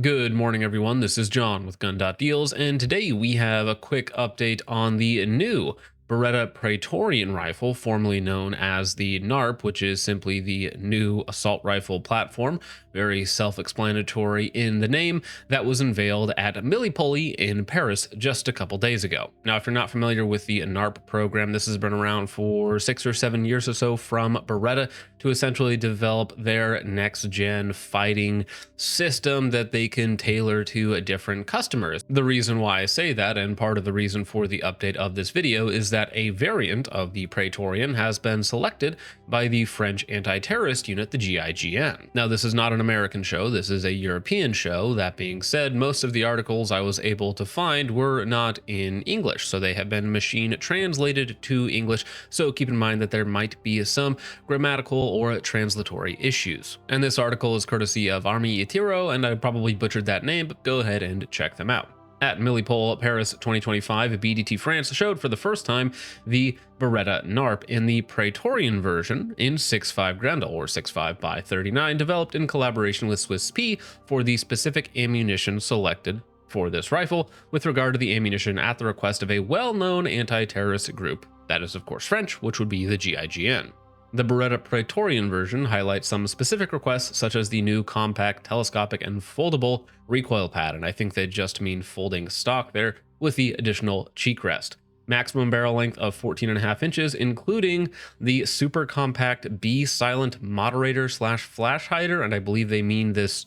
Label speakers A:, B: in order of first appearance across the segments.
A: Good morning, everyone. This is John with Gun.Deals, and today we have a quick update on the new Beretta Praetorian rifle, formerly known as the NARP, which is simply the new assault rifle platform. Very self-explanatory in the name, that was unveiled at Millipoli in Paris just a couple days ago. Now, if you're not familiar with the NARP program, this has been around for 6 or 7 years or so from Beretta to essentially develop their next-gen fighting system that they can tailor to different customers. The reason why I say that, and part of the reason for the update of this video, is that a variant of the Praetorian has been selected by the French anti-terrorist unit, the GIGN. Now, this is not an American show, this is a European show. That being said, most of the articles I was able to find were not in English, so they have been machine translated to English, so keep in mind that there might be some grammatical or translatory issues. And this article is courtesy of Army Itiro, and I probably butchered that name, but go ahead and check them out. At Millipol Paris 2025, BDT France showed for the first time the Beretta NARP in the Praetorian version in 6.5 Grendel, or 6.5 by 39, developed in collaboration with Swiss P for the specific ammunition selected for this rifle, with regard to the ammunition at the request of a well-known anti-terrorist group. That is, of course, French, which would be the GIGN. The Beretta Praetorian version highlights some specific requests, such as the new compact, telescopic, and foldable recoil pad, and I think they just mean folding stock there, with the additional cheek rest. Maximum barrel length of 14.5 inches, including the super compact B silent moderator slash flash hider, and I believe they mean this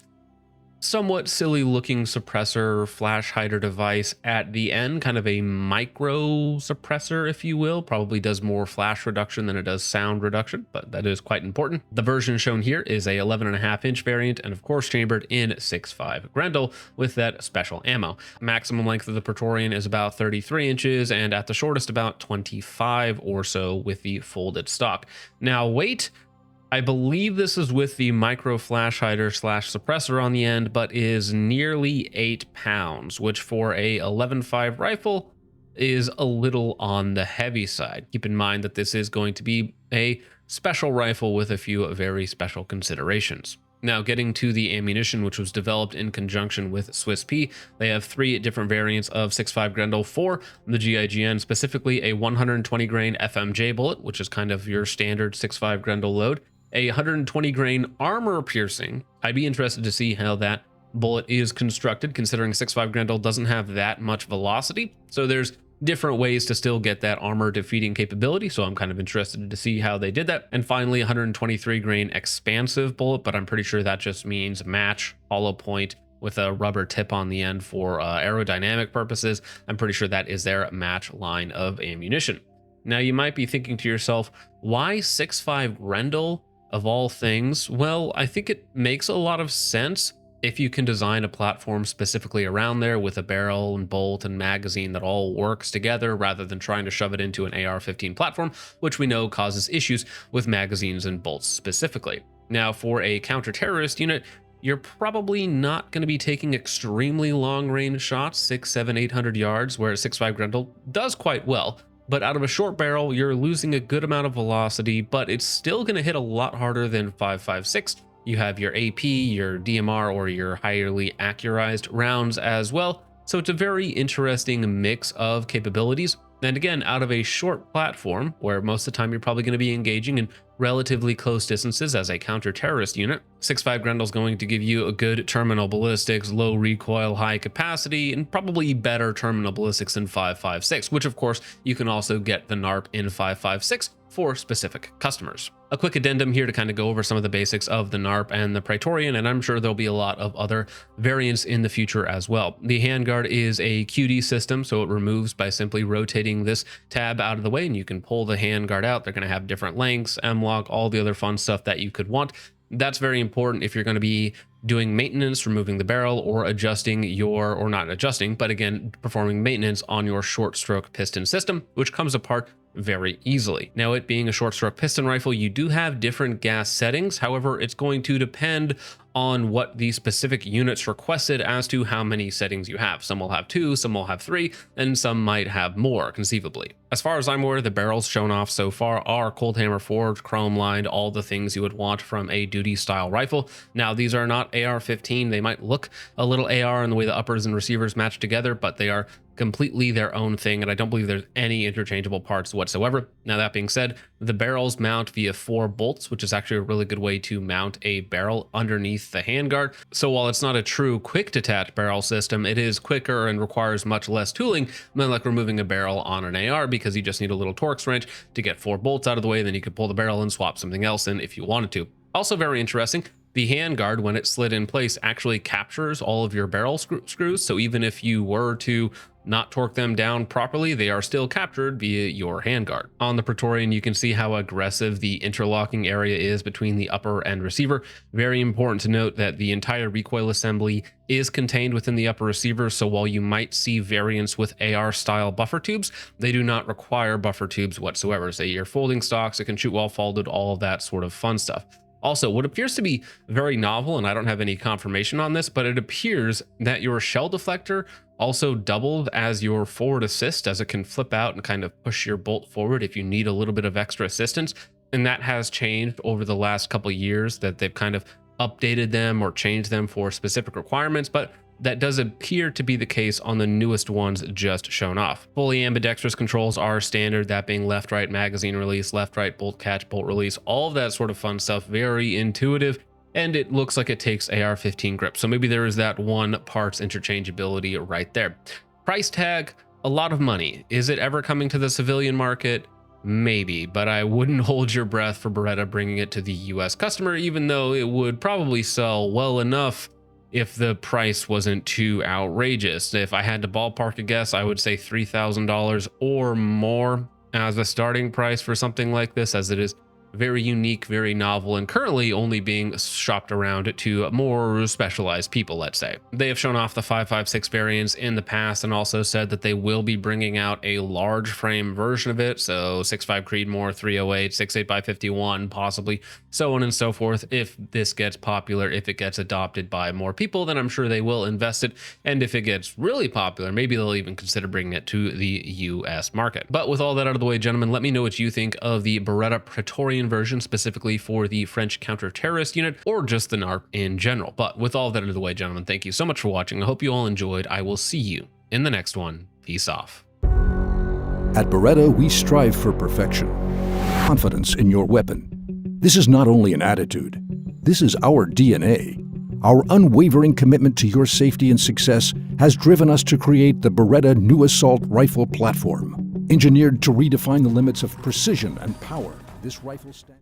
A: somewhat silly looking suppressor flash hider device at the end, kind of a micro suppressor, if you will. Probably does more flash reduction than it does sound reduction, but that is quite important. The version shown here is a 11.5-inch variant, and of course chambered in 6.5 Grendel with that special ammo. Maximum length of the Praetorian is about 33 inches, and at the shortest about 25 or so with the folded stock. Now, weight, I believe this is with the micro flash hider slash suppressor on the end, but is nearly 8 pounds, which for a 11.5 rifle is a little on the heavy side. Keep in mind that this is going to be a special rifle with a few very special considerations. Now, getting to the ammunition, which was developed in conjunction with Swiss P, they have 3 different variants of 6.5 Grendel for the GIGN, specifically a 120 grain FMJ bullet, which is kind of your standard 6.5 Grendel load, a 120 grain armor piercing. I'd be interested to see how that bullet is constructed, considering 6.5 Grendel doesn't have that much velocity. So there's different ways to still get that armor defeating capability. So I'm kind of interested to see how they did that. And finally, 123 grain expansive bullet, but I'm pretty sure that just means match hollow point with a rubber tip on the end for aerodynamic purposes. I'm pretty sure that is their match line of ammunition. Now, you might be thinking to yourself, why 6.5 Grendel? Of all things? Well, I think it makes a lot of sense if you can design a platform specifically around there with a barrel and bolt and magazine that all works together, rather than trying to shove it into an AR-15 platform, which we know causes issues with magazines and bolts specifically. Now, for a counter-terrorist unit, you're probably not going to be taking extremely long-range shots, 600, 700, 800 yards, where 6.5 Grendel does quite well. But out of a short barrel, you're losing a good amount of velocity, but it's still going to hit a lot harder than 5.56. You have your AP, your DMR, or your highly accurized rounds as well. So it's a very interesting mix of capabilities. And again, out of a short platform, where most of the time you're probably going to be engaging in relatively close distances as a counter-terrorist unit, 6.5 Grendel is going to give you a good terminal ballistics, low recoil, high capacity, and probably better terminal ballistics than 5.56, which of course you can also get the NARP in 5.56 for specific customers. A quick addendum here to kind of go over some of the basics of the NARP and the Praetorian, and I'm sure there'll be a lot of other variants in the future as well. The handguard is a QD system, so it removes by simply rotating this tab out of the way, and you can pull the handguard out. They're going to have different lengths, M-lock, all the other fun stuff that you could want. That's very important if you're going to be doing maintenance, removing the barrel, or adjusting your, or not adjusting, but again, performing maintenance on your short stroke piston system, which comes apart very easily. Now, it being a short stroke piston rifle, you do have different gas settings. However, it's going to depend on what the specific units requested as to how many settings you have. Some will have 2, some will have 3, and some might have more conceivably. As far as I'm aware, the barrels shown off so far are cold hammer forged, chrome lined, all the things you would want from a duty style rifle. Now, these are not AR-15. They might look a little AR in the way the uppers and receivers match together, but they are completely their own thing, and I don't believe there's any interchangeable parts whatsoever. Now, that being said, the barrels mount via 4 bolts, which is actually a really good way to mount a barrel underneath the handguard. So while it's not a true quick detach barrel system, it is quicker and requires much less tooling than like removing a barrel on an AR, because you just need a little Torx wrench to get 4 bolts out of the way, and then you could pull the barrel and swap something else in if you wanted to. Also very interesting, the handguard, when it's slid in place, actually captures all of your barrel screws. So even if you were to not torque them down properly, they are still captured via your handguard. On the Praetorian, you can see how aggressive the interlocking area is between the upper and receiver. Very important to note that the entire recoil assembly is contained within the upper receiver, so while you might see variants with AR style buffer tubes, they do not require buffer tubes whatsoever. Say your folding stocks, it can shoot while folded, all of that sort of fun stuff. Also, what appears to be very novel, and I don't have any confirmation on this, but it appears that your shell deflector also doubled as your forward assist, as it can flip out and kind of push your bolt forward if you need a little bit of extra assistance. And that has changed over the last couple of years, that they've kind of updated them or changed them for specific requirements, but that does appear to be the case on the newest ones just shown off. Fully ambidextrous controls are standard, that being left, right magazine release, left, right bolt catch, bolt release, all of that sort of fun stuff. Very intuitive, and it looks like it takes AR-15 grip. So maybe there is that one parts interchangeability right there. Price tag, a lot of money. Is it ever coming to the civilian market? Maybe, but I wouldn't hold your breath for Beretta bringing it to the US customer, even though it would probably sell well enough if the price wasn't too outrageous. If I had to ballpark a guess, I would say $3,000 or more as a starting price for something like this, as it is very unique, very novel, and currently only being shopped around to more specialized people, let's say. They have shown off the 5.56 variants in the past and also said that they will be bringing out a large frame version of it, so 6.5 Creedmoor, 308, 6.8 by 51, possibly, so on and so forth. If this gets popular, if it gets adopted by more people, then I'm sure they will invest it, and if it gets really popular, maybe they'll even consider bringing it to the US market. But with all that out of the way, gentlemen, let me know what you think of the Beretta Praetorian version, specifically for the French counter-terrorist unit, or just the NARP in general. But with all that out of the way, gentlemen, thank you so much for watching. I hope you all enjoyed. I will see you in the next one. Peace off.
B: At Beretta, we strive for perfection. Confidence in your weapon. This is not only an attitude. This is our DNA. Our unwavering commitment to your safety and success has driven us to create the Beretta New Assault Rifle Platform. Engineered to redefine the limits of precision and power, this rifle stands